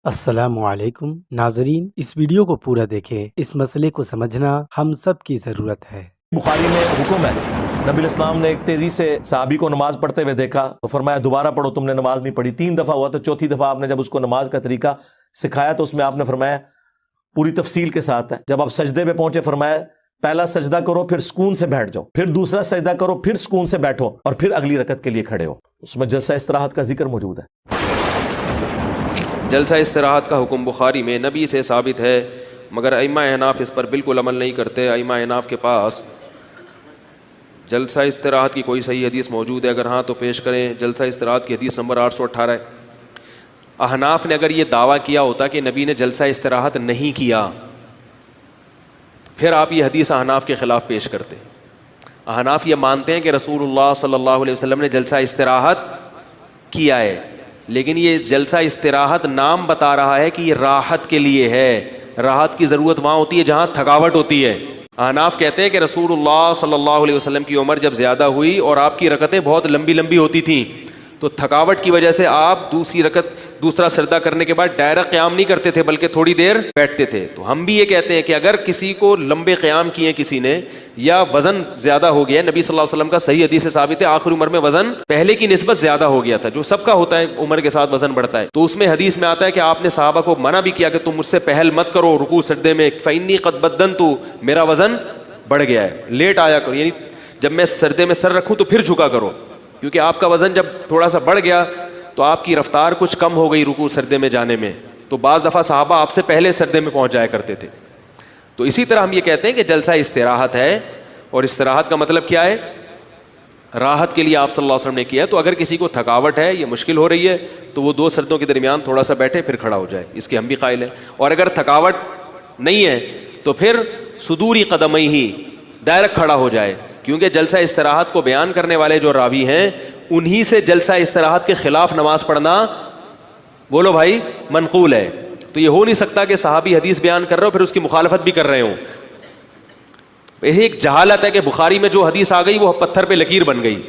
السلام علیکم ناظرین، اس ویڈیو کو پورا دیکھیں، اس مسئلے کو سمجھنا ہم سب کی ضرورت ہے۔ بخاری میں حکم ہے، نبی الاسلام نے ایک تیزی سے صحابی کو نماز پڑھتے ہوئے دیکھا تو فرمایا دوبارہ پڑھو، تم نے نماز نہیں پڑھی۔ 3 دفعہ ہوا تو چوتھی دفعہ آپ نے جب اس کو نماز کا طریقہ سکھایا تو اس میں آپ نے فرمایا پوری تفصیل کے ساتھ ہے۔ جب آپ سجدے پہ پہنچے فرمایا پہلا سجدہ کرو پھر سکون سے بیٹھ جاؤ، پھر دوسرا سجدہ کرو پھر سکون سے بیٹھو، اور پھر اگلی رکعت کے لیے کھڑے ہو۔ اس میں جلسہ استراحت کا ذکر موجود ہے۔ جلسہ استراحت کا حکم بخاری میں نبی سے ثابت ہے، مگر ائمہ احناف اس پر بالکل عمل نہیں کرتے۔ ائمہ احناف کے پاس جلسہ استراحت کی کوئی صحیح حدیث موجود ہے؟ اگر ہاں تو پیش کریں۔ جلسہ استراحت کی حدیث نمبر 818 ہے۔ احناف نے اگر یہ دعویٰ کیا ہوتا کہ نبی نے جلسہ استراحت نہیں کیا، پھر آپ یہ حدیث احناف کے خلاف پیش کرتے۔ احناف یہ مانتے ہیں کہ رسول اللہ صلی اللہ علیہ وسلم نے جلسہ استراحت کیا ہے، لیکن یہ جلسہ استراحت نام بتا رہا ہے کہ یہ راحت کے لیے ہے۔ راحت کی ضرورت وہاں ہوتی ہے جہاں تھکاوٹ ہوتی ہے۔ احناف کہتے ہیں کہ رسول اللہ صلی اللہ علیہ وسلم کی عمر جب زیادہ ہوئی اور آپ کی رکعتیں بہت لمبی لمبی ہوتی تھیں تو تھکاوٹ کی وجہ سے آپ دوسرا سجدہ کرنے کے بعد ڈائریکٹ قیام نہیں کرتے تھے بلکہ تھوڑی دیر بیٹھتے تھے۔ تو ہم بھی یہ کہتے ہیں کہ اگر کسی کو لمبے قیام کیے کسی نے یا وزن زیادہ ہو گیا، نبی صلی اللہ علیہ وسلم کا صحیح حدیث سے ثابت ہے آخر عمر میں وزن پہلے کی نسبت زیادہ ہو گیا تھا، جو سب کا ہوتا ہے، عمر کے ساتھ وزن بڑھتا ہے۔ تو اس میں حدیث میں آتا ہے کہ آپ نے صحابہ کو منع بھی کیا کہ تم مجھ سے پہل مت کرو رکوع سجدے میں، فإنی قد بدنت، میرا وزن بڑھ گیا ہے، لیٹ آیا کرو، یعنی جب میں سجدے میں سر رکھوں تو پھر جھکا کرو، کیونکہ آپ کا وزن جب تھوڑا سا بڑھ گیا تو آپ کی رفتار کچھ کم ہو گئی رکوع سجدے میں جانے میں، تو بعض دفعہ صحابہ آپ سے پہلے سجدے میں پہنچ جایا کرتے تھے۔ تو اسی طرح ہم یہ کہتے ہیں کہ جلسہ استراحت ہے، اور استراحت کا مطلب کیا ہے؟ راحت کے لیے آپ صلی اللہ علیہ وسلم نے کیا ہے۔ تو اگر کسی کو تھکاوٹ ہے، یہ مشکل ہو رہی ہے، تو وہ 2 سجدوں کے درمیان تھوڑا سا بیٹھے پھر کھڑا ہو جائے، اس کے ہم بھی قائل ہیں۔ اور اگر تھکاوٹ نہیں ہے تو پھر صدوری قدمئی ہی ڈائریکٹ کھڑا ہو جائے، کیونکہ جلسہ استراحت کو بیان کرنے والے جو راوی ہیں انہی سے جلسہ استراحت کے خلاف نماز پڑھنا، بولو بھائی، منقول ہے۔ تو یہ ہو نہیں سکتا کہ صحابی حدیث بیان کر رہے ہو پھر اس کی مخالفت بھی کر رہے ہوں۔ یہ ایک جہالت ہے کہ بخاری میں جو حدیث آ گئی وہ پتھر پہ لکیر بن گئی۔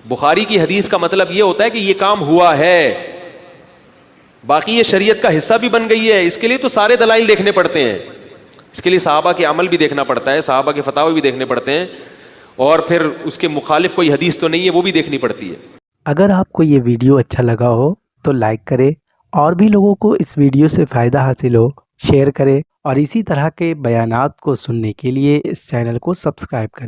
بخاری کی حدیث کا مطلب یہ ہوتا ہے کہ یہ کام ہوا ہے، باقی یہ شریعت کا حصہ بھی بن گئی ہے۔ اس کے لیے تو سارے دلائل دیکھنے پڑتے ہیں، اس کے لیے صحابہ کے عمل بھی دیکھنا پڑتا ہے، صحابہ کے فتاوی بھی دیکھنے پڑتے ہیں، اور پھر اس کے مخالف کوئی حدیث تو نہیں ہے وہ بھی دیکھنی پڑتی ہے۔ اگر آپ کو یہ ویڈیو اچھا لگا ہو تو لائک کریں، اور بھی لوگوں کو اس ویڈیو سے فائدہ حاصل ہو شیئر کریں، اور اسی طرح کے بیانات کو سننے کے لیے اس چینل کو سبسکرائب کریں۔